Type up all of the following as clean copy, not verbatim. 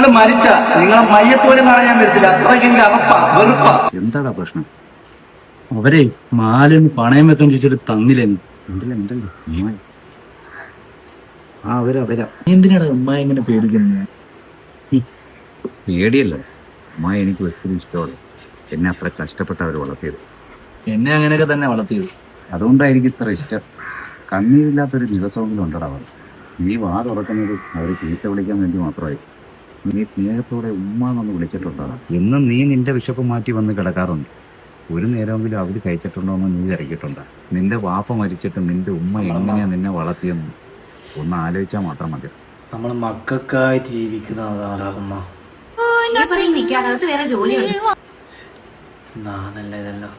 നിങ്ങൾ മരിച്ച നിങ്ങളെ മയ്യത്തോലും കാണാൻ പറ്റില്ല. അത്രയ്ക്ക് എനിക്ക് അറപ്പാ, വെറുപ്പാ. എന്താടാ പ്രശ്നം? അവരെ മാലൊന്ന് പണയം വെക്കാൻ ചോദിച്ചിട്ട് തന്നില്ല. എന്തിനാടാ ഉമ്മ ഇങ്ങനെ പേടിക്കുന്നത്? പേടിയല്ല, അമ്മ എനിക്ക് ഒത്തിരി ഇഷ്ടമാണ്. എന്നെ അത്ര കഷ്ടപ്പെട്ട് അവർ വളർത്തിയത്. എന്നെ അങ്ങനെയൊക്കെ തന്നെ വളർത്തിയത്. അതുകൊണ്ടായിരിക്കും ഇത്ര ഇഷ്ടം. കണ്ണീരില്ലാത്തൊരു ദിവസമെങ്കിലും ഉണ്ടടാ അവർ. നീ വാ തുറക്കുന്നത് അവർ ചീത്ത വിളിക്കാൻ വേണ്ടി മാത്രമായി. നീ സ്നേഹത്തോടെ ഉമ്മ എന്ന് വിളിച്ചിട്ടുണ്ടാകാം. എന്നും നീ നിന്റെ വിശപ്പ് മാറ്റി വന്ന് കിടക്കാറുണ്ട്. ഒരു നേരമെങ്കിലും അവർ കഴിച്ചിട്ടുണ്ടോ എന്ന് നീ ഇറക്കിയിട്ടുണ്ടോ? നിന്റെ വാപ്പ മരിച്ചിട്ട് നിന്റെ ഉമ്മ എങ്ങനെയാ നിന്നെ വളർത്തിയെന്ന് ഒന്ന് ആലോചിച്ചാൽ മാത്രം മതി. നമ്മൾ മക്കൾക്കായിട്ട് ജീവിക്കുന്നതാകുമ്മ. നാനല്ല ഇതല്ലോ.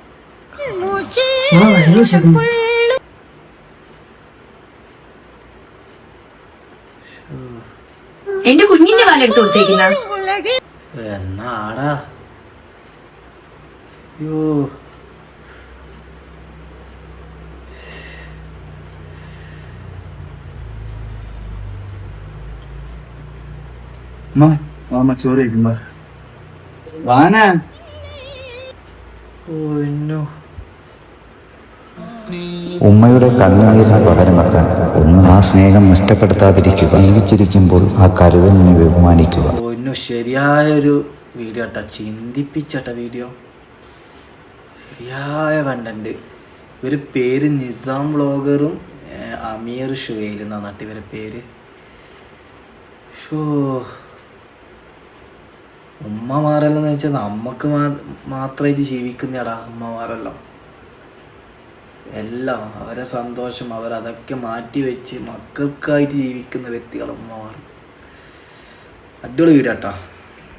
എന്റെ കുഞ്ഞിന്റെ പാലെടുത്ത് കൊടുത്തേക്കുന്ന എന്നാടാ. യോ ചോറ് കഴിക്കുമ്പോ വാന ഉമ്മയുടെ കണ്ണുനീരിന് പകരം വെക്കാൻ ഒന്ന് ആ സ്നേഹം നഷ്ടപ്പെടുത്താതിരിക്കുക. ജീവിച്ചിരിക്കുമ്പോൾ ആ കരുതലിനെ ബഹുമാനിക്കുക. ശരിയായൊരു വീഡിയോ കേട്ടോ, ചിന്തിപ്പിച്ചട്ട വീഡിയോ. ശരിയായ കണ്ടന്റ്. ഇവര് പേര് നിസാം വ്ളോഗറും അമീർ ഷുഹൈൽ എന്നാണ് ഇവരെ പേര്. ഷോ ഉമ്മമാരെല്ലാം വെച്ചാൽ നമുക്ക് മാത്രമായിട്ട് ജീവിക്കുന്നടാ ഉമ്മമാരെല്ലാം. എല്ലാം അവരെ സന്തോഷം അവരതൊക്കെ മാറ്റി വെച്ച് മക്കൾക്കായിട്ട് ജീവിക്കുന്ന വ്യക്തികൾ ഉമ്മമാർ. അടിപൊളി വീഡിയോ കേട്ടോ.